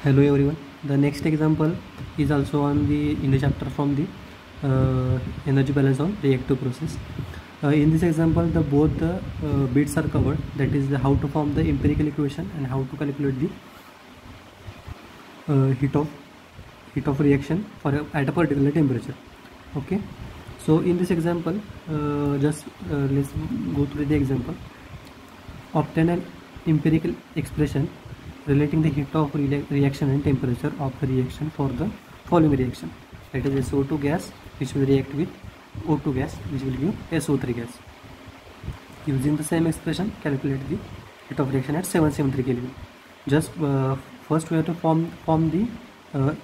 Hello everyone. The next example is also on the chapter from the energy balance on reactive process. In this example, both the bits are covered. That is how to form the empirical equation and how to calculate the heat of reaction at a particular temperature. Okay. So in this example, let's go through the example. Obtain an empirical expression relating the heat of reaction and temperature of the reaction for the following reaction. That is SO2 gas which will react with O2 gas which will give SO3 gas. Using the same expression, calculate the heat of reaction at 773 Kelvin. Just first we have to form the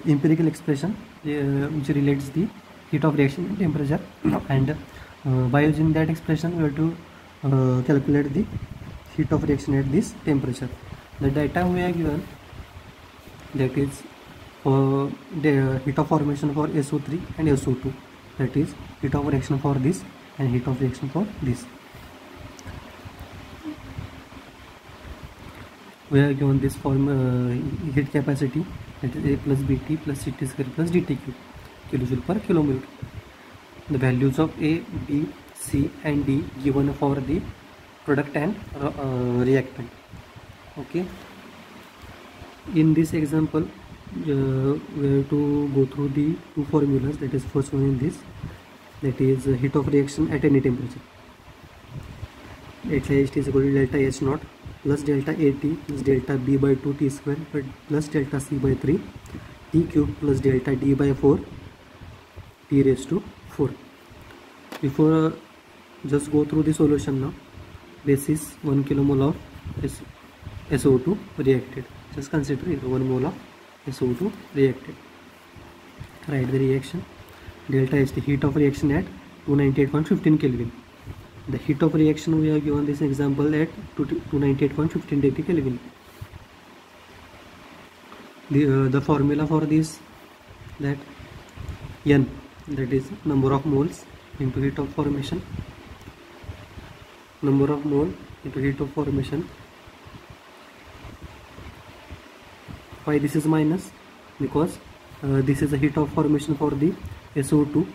empirical expression which relates the heat of reaction and temperature, and by using that expression we have to calculate the heat of reaction at this temperature. The data we are given, that is for the heat of formation for SO3 and SO2, that is heat of reaction for this and heat of reaction for this. We are given this form heat capacity, that is A plus BT plus CT square plus DT cube, kilojoule per kilomole. The values of A, B, C and D given for the product and reactant. Okay, in this example we have to go through the two formulas. That is first one in this, that is heat of reaction at any temperature. Delta H is equal to delta H naught plus delta AT plus delta B by 2 T square plus delta C by 3 T cube plus delta D by 4 T raised to 4. Before just go through the solution now. This is 1 kilomole of SO2 reacted. Just consider 1 mole of SO2 reacted. Write the reaction. Delta is the heat of reaction at 298.15 Kelvin. The heat of reaction we have given this example at 298.15 degree Kelvin. The formula for this, that N, that is number of moles into heat of formation. Number of mole into heat of formation. Why this is minus? Because this is a heat of formation for the SO2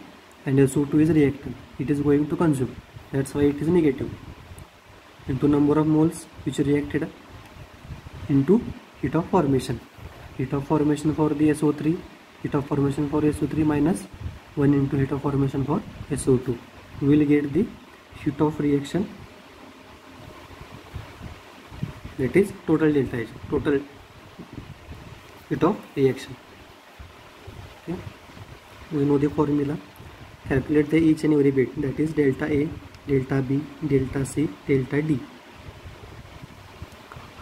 and SO2 is reactant. It is going to consume. That's why it is negative. Into number of moles which reacted into heat of formation. Heat of formation for the SO3, heat of formation for SO3 minus 1 into heat of formation for SO2. We will get the heat of reaction, that is total delta H, total heat of reaction. Okay. We know the formula. Calculate the each and every bit, that is delta A, delta B, delta C, delta D.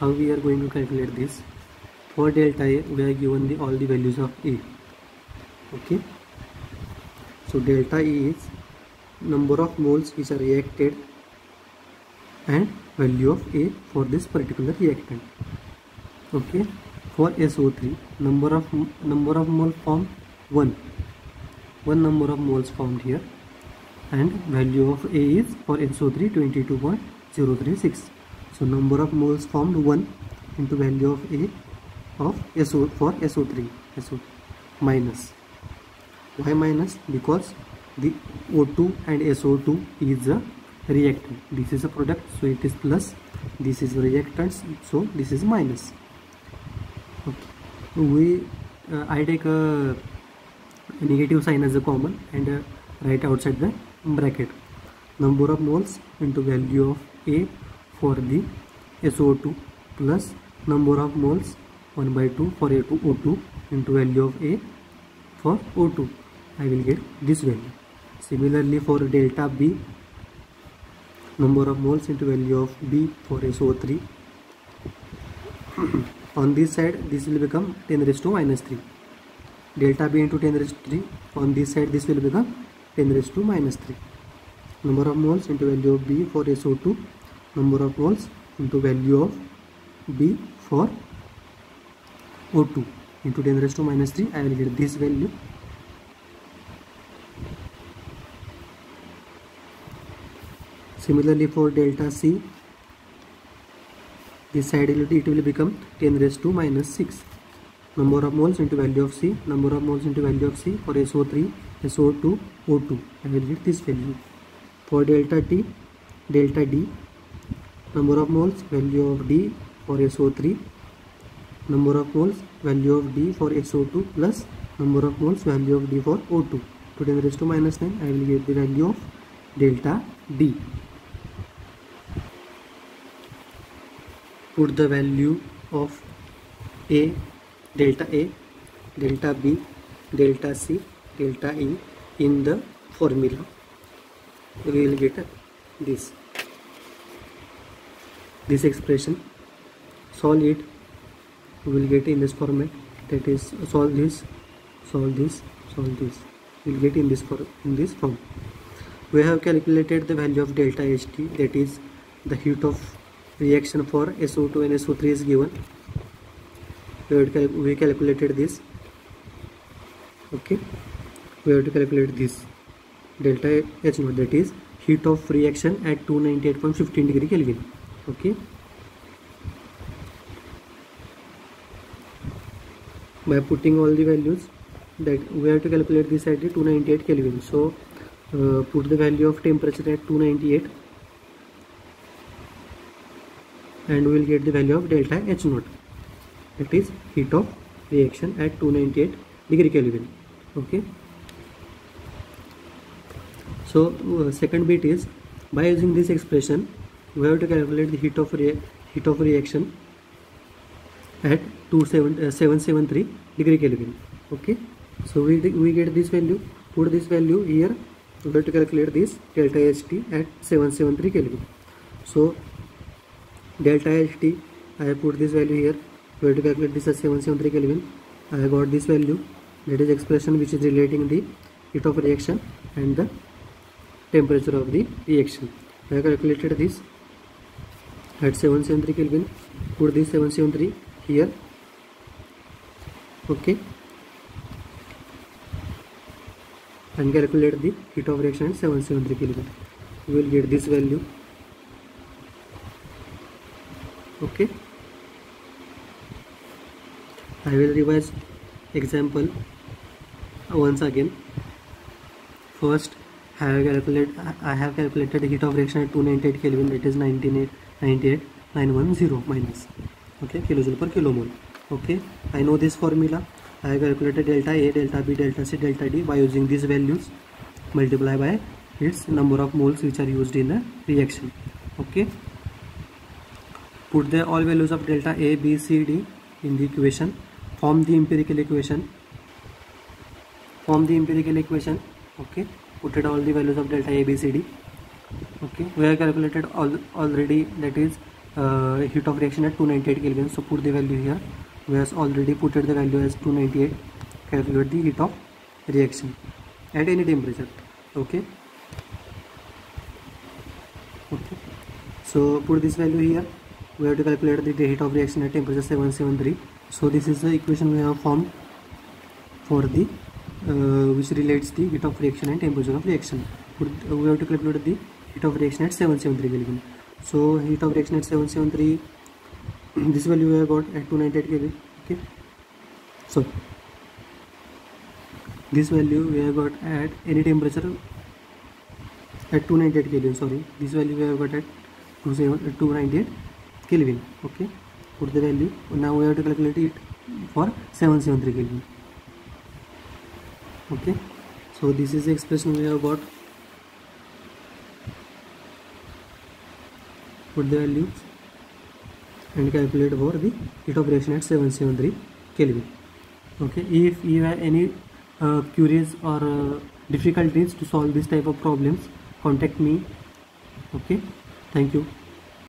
How we are going to calculate this? For delta A we are given all the values of A. Okay. So delta E is number of moles which are reacted and value of A for this particular reactant. Okay. For SO3, number of mole formed 1 number of moles formed here, and value of A is for SO3 22.036. so number of moles formed 1 into value of A of SO for SO3 minus. Why minus? Because the O2 and SO2 is a reactant. This is a product, so it is plus. This is reactants, so this is minus. Okay. I take a negative sign as a common and write outside the bracket. Number of moles into value of A for the SO2 plus number of moles 1 by 2 for O2 into value of A for O2. I will get this value. Similarly for delta B, number of moles into value of B for SO3. On this side this will become 10 raised to minus 3. Delta B into 10 raised to 3. On this side this will become 10 raised to minus 3. Number of moles into value of B for SO2. Number of moles into value of B for O2 into 10 raised to minus 3. I will get this value. Similarly for delta C, this side it will become 10 raised to minus 6. number of moles into value of C, number of moles into value of C for SO3, SO2, O2. I will get this value. For delta T, delta D, number of moles, value of D for SO3, number of moles, value of D for SO2 plus number of moles, value of D for O2. To 10 raised to minus 9, I will get the value of delta D. Put the value of A, delta B, delta C, delta E in the formula. We will get this expression. Solve it. We will get in this format, that is solve this. We will get in this form. We have calculated the value of delta HT, that is the heat of reaction for SO2 and SO3 is given. We calculated this. Okay, we have to calculate this delta H naught, that is heat of reaction at 298.15 degree Kelvin. Okay, by putting all the values, that we have to calculate this at the 298 Kelvin. So put the value of temperature at 298 and we will get the value of delta H naught, that is heat of reaction at 298 degree Kelvin. Okay, so second bit is, by using this expression we have to calculate the heat of reaction at 773 degree Kelvin. Okay, so we get this value. Put this value here. We have to calculate this delta HT at 773 Kelvin. So delta HT, I have put this value here. We have to calculate this at 773 Kelvin. I have got this value, that is expression which is relating the heat of reaction and the temperature of the reaction. I have calculated this at 773 Kelvin. Put this 773 here. Okay, and calculate the heat of reaction at 773 Kelvin. We will get this value. Okay, I will revise example once again. First, I have calculated the heat of reaction at 298 Kelvin, that is 98,910 minus, okay, kilojoule per kilomole. Okay, I know this formula. I have calculated delta A, delta B, delta C, delta D by using these values, multiply by its number of moles which are used in the reaction. Okay, put the all values of delta A, B, C, D in the equation. Form the empirical equation. Okay, put it all the values of delta A, B, C, D. Okay, we have calculated already, that is heat of reaction at 298 Kelvin. So put the value here. We have already put the value as 298. Calculate the heat of reaction at any temperature. Okay, so put this value here. We have to calculate the heat of reaction at temperature 773. So this is the equation we have formed for the which relates the heat of reaction and temperature of reaction. We have to calculate the heat of reaction at 773 Kelvin. So heat of reaction at 773, this value we have got at 298 Kelvin. Okay, so this value we have got at any temperature at 298 Kelvin. Sorry, this value we have got at 298 Kelvin. Okay, put the value. Now we have to calculate it for 773 Kelvin. Okay, so this is the expression we have got. Put the values and calculate for the heat of reaction at 773 Kelvin. Okay, if you have any queries or difficulties to solve this type of problems, contact me. Okay, thank you.